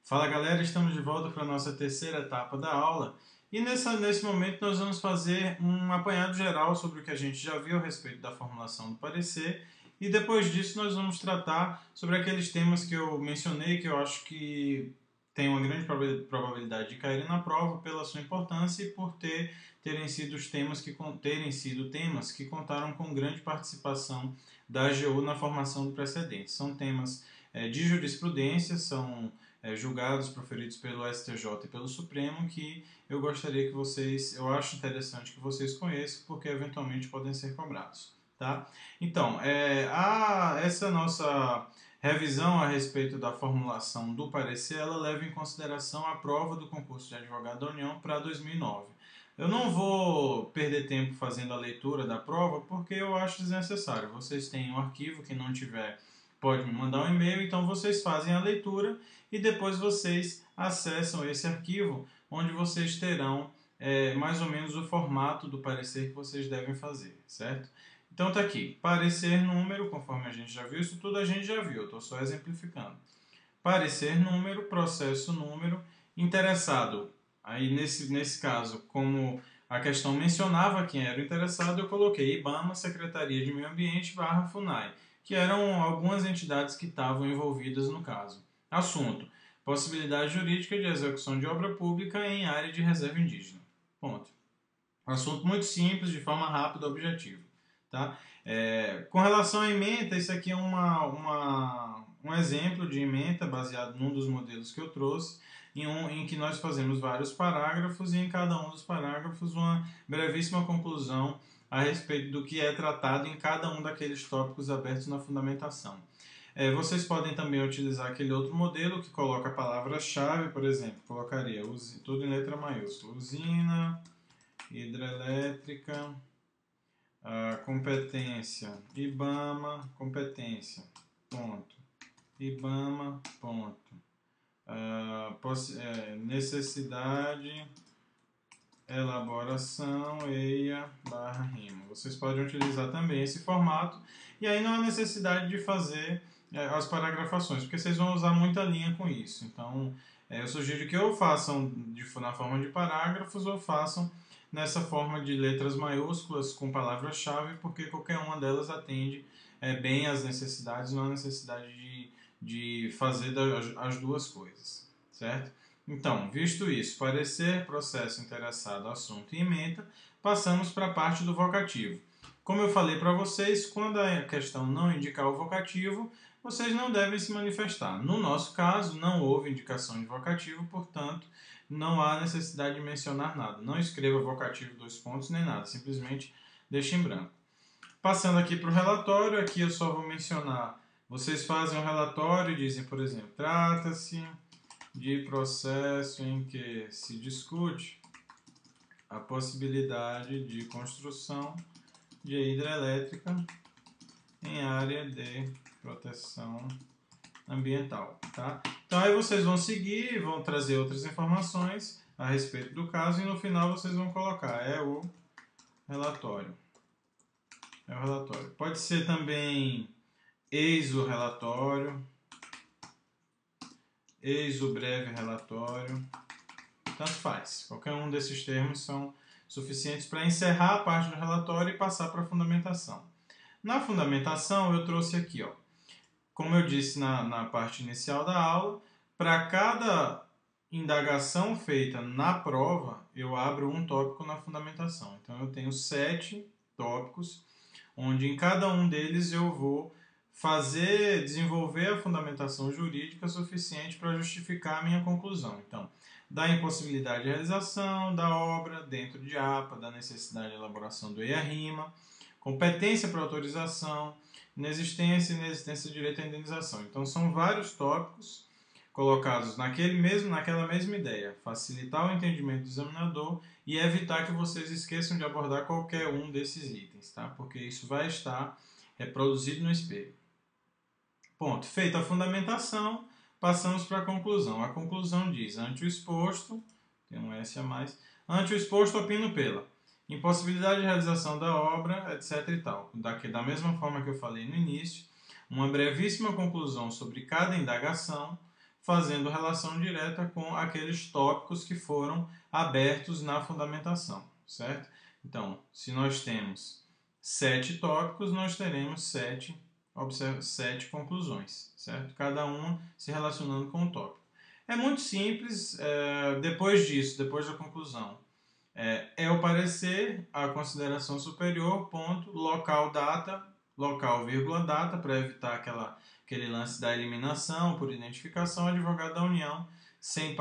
Fala galera, estamos de volta para a nossa terceira etapa da aula e nesse momento nós vamos fazer um apanhado geral sobre o que a gente já viu a respeito da formulação do parecer e depois disso nós vamos tratar sobre aqueles temas que eu mencionei que eu acho que tem uma grande probabilidade de caírem na prova pela sua importância e por terem sido temas que contaram com grande participação da AGU na formação do precedente. São temas de jurisprudência, são julgados proferidos pelo STJ e pelo Supremo que eu acho interessante que vocês conheçam porque eventualmente podem ser cobrados, tá? Então, essa nossa revisão a respeito da formulação do parecer, ela leva em consideração a prova do concurso de advogado da União para 2009. Eu não vou perder tempo fazendo a leitura da prova porque eu acho desnecessário. Vocês têm um arquivo, quem não tiver pode me mandar um e-mail, então vocês fazem a leitura e depois vocês acessam esse arquivo, onde vocês terão mais ou menos o formato do parecer que vocês devem fazer, certo? Então tá aqui, parecer número, conforme a gente já viu, isso tudo a gente já viu, eu estou só exemplificando. Parecer número, processo número, interessado. Aí nesse caso, como a questão mencionava quem era o interessado, eu coloquei IBAMA, Secretaria de Meio Ambiente, FUNAI, que eram algumas entidades que estavam envolvidas no caso. Assunto: possibilidade jurídica de execução de obra pública em área de reserva indígena. Ponto. Assunto muito simples, de forma rápida e objetiva. Tá? Com relação à ementa, isso aqui é um exemplo de ementa baseado num dos modelos que eu trouxe, em que nós fazemos vários parágrafos e em cada um dos parágrafos uma brevíssima conclusão a respeito do que é tratado em cada um daqueles tópicos abertos na fundamentação. Vocês podem também utilizar aquele outro modelo que coloca a palavra-chave, por exemplo, colocaria tudo em letra maiúscula, usina hidrelétrica, competência, IBAMA, competência, ponto, IBAMA, ponto, necessidade, elaboração, EIA, /rima. Vocês podem utilizar também esse formato e aí não há necessidade de fazer as paragrafações, porque vocês vão usar muita linha com isso. Então, eu sugiro que ou façam na forma de parágrafos ou façam nessa forma de letras maiúsculas com palavra-chave, porque qualquer uma delas atende bem às necessidades, não há necessidade de fazer as duas coisas, certo? Então, visto isso, parecer, processo, interessado, assunto e ementa, passamos para a parte do vocativo. Como eu falei para vocês, quando a questão não indicar o vocativo, vocês não devem se manifestar. No nosso caso, não houve indicação de vocativo, portanto, não há necessidade de mencionar nada. Não escreva vocativo 2 pontos nem nada, simplesmente deixe em branco. Passando aqui para o relatório, aqui eu só vou mencionar, vocês fazem um relatório e dizem, por exemplo, trata-se de processo em que se discute a possibilidade de construção de hidrelétrica em área de proteção ambiental, tá? Então aí vocês vão seguir, vão trazer outras informações a respeito do caso e no final vocês vão colocar o relatório. É o relatório. Pode ser também eis o relatório, eis o breve relatório, tanto faz. Qualquer um desses termos são suficientes para encerrar a parte do relatório e passar para a fundamentação. Na fundamentação eu trouxe aqui, ó, como eu disse na parte inicial da aula, para cada indagação feita na prova, eu abro um tópico na fundamentação. Então eu tenho 7 tópicos, onde em cada um deles eu vou desenvolver a fundamentação jurídica suficiente para justificar a minha conclusão. Então, da impossibilidade de realização da obra dentro de APA, da necessidade de elaboração do EIA-RIMA, competência para autorização, inexistência de direito à indenização. Então, são vários tópicos colocados naquela mesma ideia, facilitar o entendimento do examinador e evitar que vocês esqueçam de abordar qualquer um desses itens, tá? Porque isso vai estar reproduzido no espelho. Ponto. Feita a fundamentação, passamos para a conclusão. A conclusão diz, ante o exposto, tem um S a mais, ante o exposto opino pela impossibilidade de realização da obra, etc. e tal. Da mesma forma que eu falei no início, uma brevíssima conclusão sobre cada indagação, fazendo relação direta com aqueles tópicos que foram abertos na fundamentação, certo? Então, se nós temos 7 tópicos, nós teremos 7 conclusões, certo? Cada uma se relacionando com o tópico. É muito simples, depois disso, depois da conclusão, é o parecer, a consideração superior, ponto, local, data, local, vírgula, data, para evitar aquele lance da eliminação por identificação, advogado da União, sem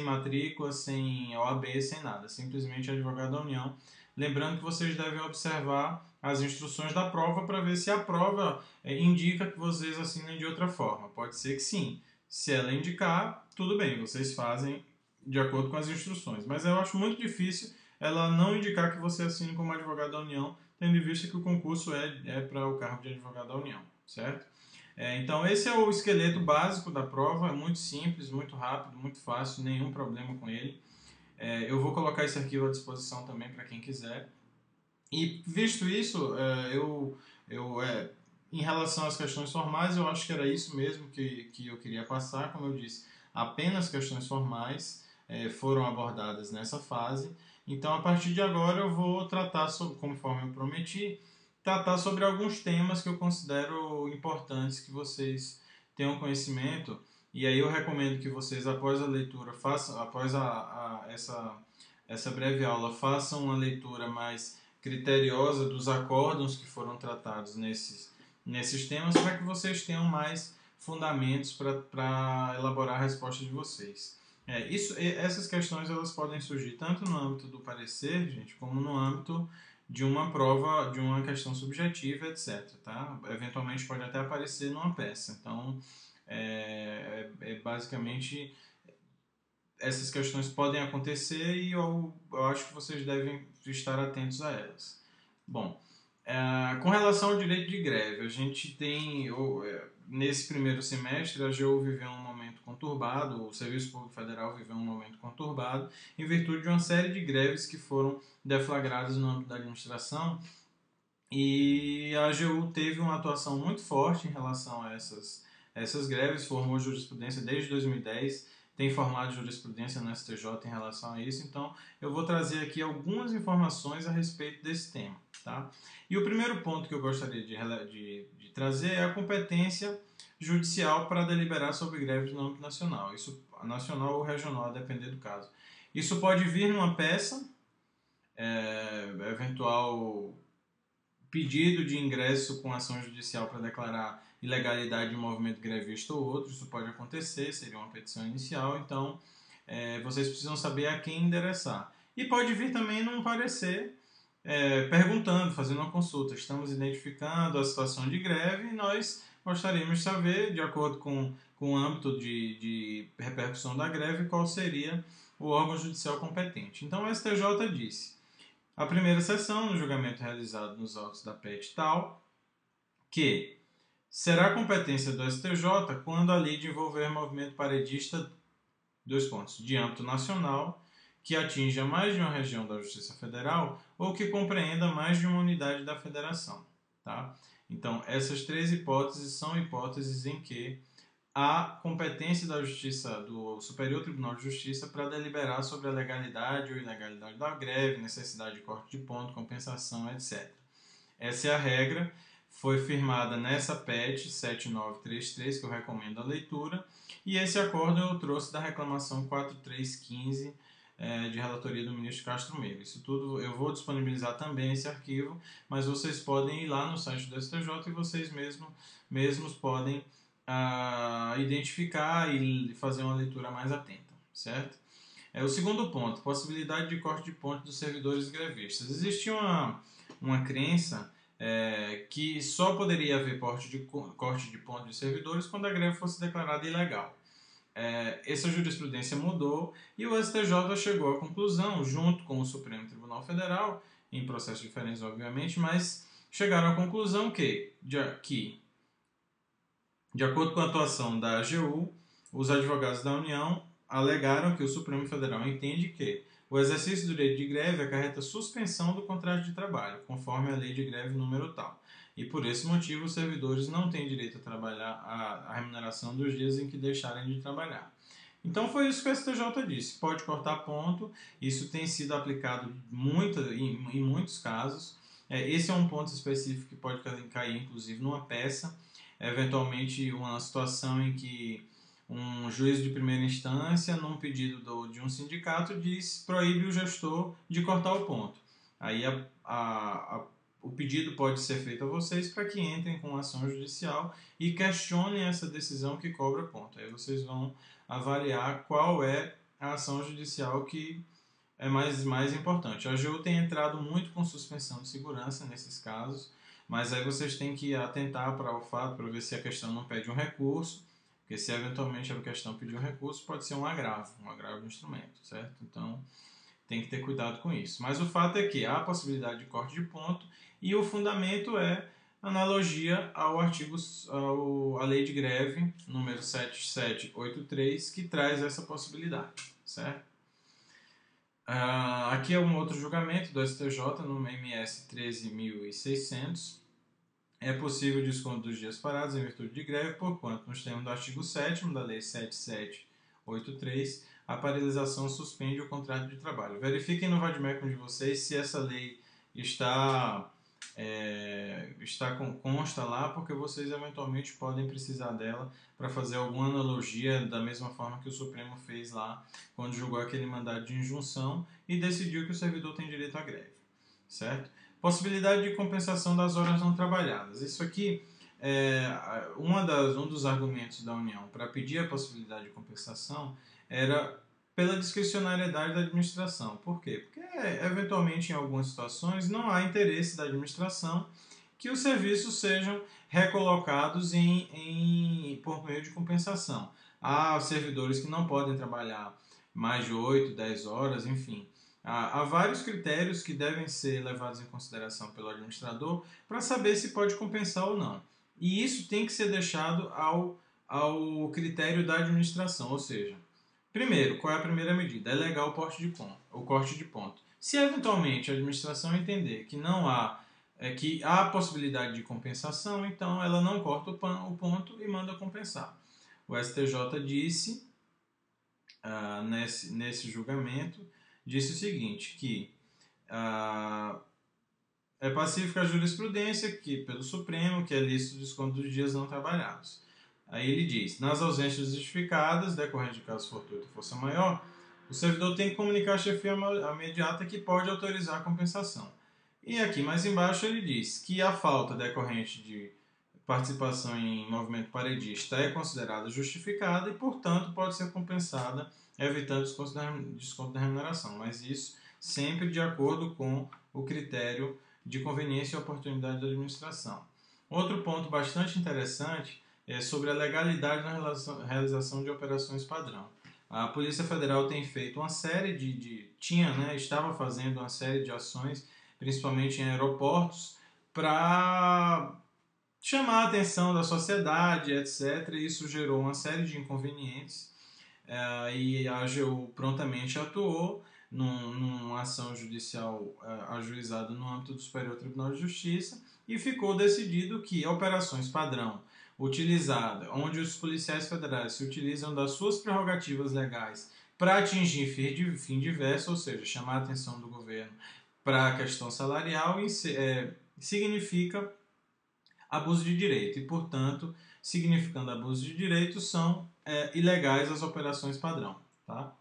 matrícula, sem OAB, sem nada, simplesmente advogado da União. Lembrando que vocês devem observar as instruções da prova para ver se a prova indica que vocês assinem de outra forma. Pode ser que sim. Se ela indicar, tudo bem, vocês fazem de acordo com as instruções. Mas eu acho muito difícil ela não indicar que você assine como advogado da União, tendo em vista que o concurso é para o cargo de advogado da União, certo? Então esse é o esqueleto básico da prova, é muito simples, muito rápido, muito fácil, nenhum problema com ele. Eu vou colocar esse arquivo à disposição também para quem quiser. E visto isso, em relação às questões formais, eu acho que era isso mesmo que eu queria passar. Como eu disse, apenas questões formais foram abordadas nessa fase. Então, a partir de agora, eu vou tratar, conforme eu prometi, tratar sobre alguns temas que eu considero importantes que vocês tenham conhecimento. E aí eu recomendo que vocês, após a leitura, após essa breve aula, façam uma leitura mais criteriosa dos acórdãos que foram tratados nesses temas, para que vocês tenham mais fundamentos para elaborar a resposta de vocês. Essas questões elas podem surgir tanto no âmbito do parecer, gente, como no âmbito de uma prova, de uma questão subjetiva, etc. Tá? Eventualmente pode até aparecer numa peça. Então, basicamente, essas questões podem acontecer e eu acho que vocês devem estar atentos a elas. Bom, com relação ao direito de greve, a gente tem, nesse primeiro semestre, a AGU viveu um momento conturbado, o Serviço Público Federal viveu um momento conturbado, em virtude de uma série de greves que foram deflagradas no âmbito da administração, e a AGU teve uma atuação muito forte em relação a essas greves, formou jurisprudência desde 2010, tem formado jurisprudência no STJ em relação a isso, então eu vou trazer aqui algumas informações a respeito desse tema. Tá? E o primeiro ponto que eu gostaria de trazer é a competência judicial para deliberar sobre greves no âmbito nacional, isso nacional ou regional, a depender do caso. Isso pode vir numa peça, eventual pedido de ingresso com ação judicial para declarar ilegalidade de um movimento grevista ou outro, isso pode acontecer, seria uma petição inicial, então vocês precisam saber a quem endereçar. E pode vir também num parecer, perguntando, fazendo uma consulta, estamos identificando a situação de greve e nós gostaríamos de saber, de acordo com o âmbito de repercussão da greve, qual seria o órgão judicial competente. Então o STJ disse: a primeira sessão, no julgamento realizado nos autos da PET tal, que será competência do STJ quando a lide envolver movimento paredista, de âmbito nacional, que atinja mais de uma região da Justiça Federal ou que compreenda mais de uma unidade da Federação. Tá? Então, essas três hipóteses são hipóteses em que há competência da Justiça, do Superior Tribunal de Justiça, para deliberar sobre a legalidade ou ilegalidade da greve, necessidade de corte de ponto, compensação, etc. Essa é a regra, foi firmada nessa PET 7933, que eu recomendo a leitura, e esse acordo eu trouxe da reclamação 4315 de relatoria do ministro Castro Meire. Isso tudo eu vou disponibilizar também esse arquivo, mas vocês podem ir lá no site do STJ e vocês mesmos podem identificar e fazer uma leitura mais atenta, certo? O segundo ponto, possibilidade de corte de ponto dos servidores grevistas. Existia uma crença que só poderia haver corte de ponto de servidores quando a greve fosse declarada ilegal. Essa jurisprudência mudou e o STJ chegou à conclusão, junto com o Supremo Tribunal Federal, em processos diferentes, obviamente, mas chegaram à conclusão que de acordo com a atuação da AGU, os advogados da União alegaram que o Supremo Federal entende que o exercício do direito de greve acarreta suspensão do contrato de trabalho, conforme a lei de greve número tal. e por esse motivo os servidores não têm direito a trabalhar a remuneração dos dias em que deixarem de trabalhar. Então foi isso que o STJ disse, pode cortar ponto, isso tem sido aplicado em muitos casos. Esse é um ponto específico que pode cair inclusive numa peça, eventualmente uma situação em que um juiz de primeira instância, num pedido de um sindicato, proíbe o gestor de cortar o ponto. Aí o pedido pode ser feito a vocês para que entrem com ação judicial e questionem essa decisão que cobra ponto. Aí vocês vão avaliar qual é a ação judicial que é mais importante. A AGU tem entrado muito com suspensão de segurança nesses casos, mas aí vocês têm que atentar para o fato, para ver se a questão não pede um recurso, porque se eventualmente a questão pedir um recurso, pode ser um agravo do instrumento, certo? Então, tem que ter cuidado com isso. Mas o fato é que há a possibilidade de corte de ponto e o fundamento é analogia à lei de greve número 7783, que traz essa possibilidade, certo? Aqui é um outro julgamento do STJ no MS 13.600. É possível desconto dos dias parados em virtude de greve, porquanto, nos termos do artigo 7º da Lei 7783, a paralisação suspende o contrato de trabalho. Verifiquem no Vadmecum de vocês se essa lei consta lá, porque vocês eventualmente podem precisar dela para fazer alguma analogia da mesma forma que o Supremo fez lá quando julgou aquele mandado de injunção e decidiu que o servidor tem direito à greve, certo? Possibilidade de compensação das horas não trabalhadas. Isso aqui um dos argumentos da União para pedir a possibilidade de compensação era pela discricionariedade da administração. Por quê? Porque, eventualmente, em algumas situações, não há interesse da administração que os serviços sejam recolocados por meio de compensação. Há servidores que não podem trabalhar mais de 8, 10 horas, enfim. Há vários critérios que devem ser levados em consideração pelo administrador para saber se pode compensar ou não. E isso tem que ser deixado ao critério da administração, ou seja, primeiro, qual é a primeira medida? É legal o corte de ponto. Se eventualmente a administração entender que não há que há possibilidade de compensação, então ela não corta o ponto e manda compensar. O STJ disse nesse julgamento disse o seguinte, que é pacífica a jurisprudência pelo Supremo que é lícito o desconto dos dias não trabalhados. Aí ele diz, nas ausências justificadas, decorrente de caso fortuito ou força maior, o servidor tem que comunicar à chefia imediata que pode autorizar a compensação. E aqui mais embaixo ele diz que a falta decorrente de participação em movimento paredista é considerada justificada e, portanto, pode ser compensada, evitando desconto da remuneração. Mas isso sempre de acordo com o critério de conveniência e oportunidade da administração. Outro ponto bastante interessante é sobre a legalidade na realização de operações padrão. A Polícia Federal tem feito uma série estava fazendo uma série de ações, principalmente em aeroportos, para chamar a atenção da sociedade, etc. E isso gerou uma série de inconvenientes e a AGU prontamente atuou numa ação judicial ajuizada no âmbito do Superior Tribunal de Justiça e ficou decidido que operações padrão onde os policiais federais se utilizam das suas prerrogativas legais para atingir fim diverso, ou seja, chamar a atenção do governo para a questão salarial, significa abuso de direito e, portanto, significando abuso de direito, são ilegais as operações padrão. Tá?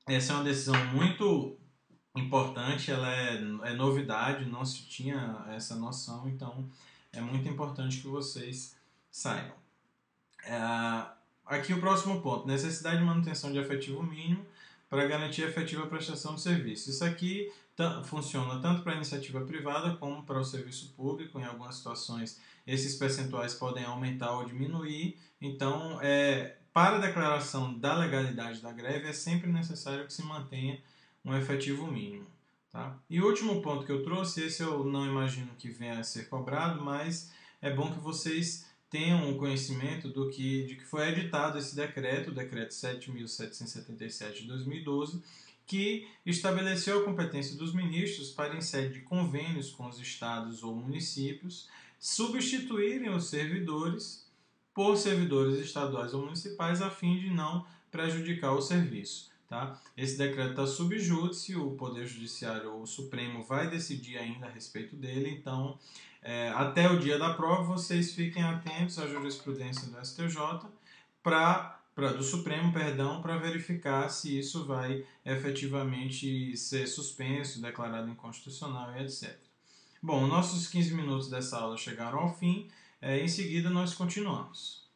Essa é uma decisão muito importante, ela é novidade, não se tinha essa noção, então é muito importante que vocês saibam. Aqui o próximo ponto, necessidade de manutenção de efetivo mínimo para garantir a efetiva prestação de serviço. Isso aqui funciona tanto para a iniciativa privada como para o serviço público. Em algumas situações, esses percentuais podem aumentar ou diminuir. Então, para a declaração da legalidade da greve, é sempre necessário que se mantenha um efetivo mínimo. Tá? E o último ponto que eu trouxe, esse eu não imagino que venha a ser cobrado, mas é bom que vocês tenham um conhecimento de que foi editado esse decreto, o decreto 7.777 de 2012, que estabeleceu a competência dos ministros para, em sede de convênios com os estados ou municípios, substituírem os servidores por servidores estaduais ou municipais a fim de não prejudicar o serviço. Tá? Esse decreto está sub júdice, o Poder Judiciário ou o Supremo vai decidir ainda a respeito dele, então até o dia da prova vocês fiquem atentos à jurisprudência do STJ do Supremo, perdão, para verificar se isso vai efetivamente ser suspenso, declarado inconstitucional e etc. Bom, nossos 15 minutos dessa aula chegaram ao fim, em seguida nós continuamos.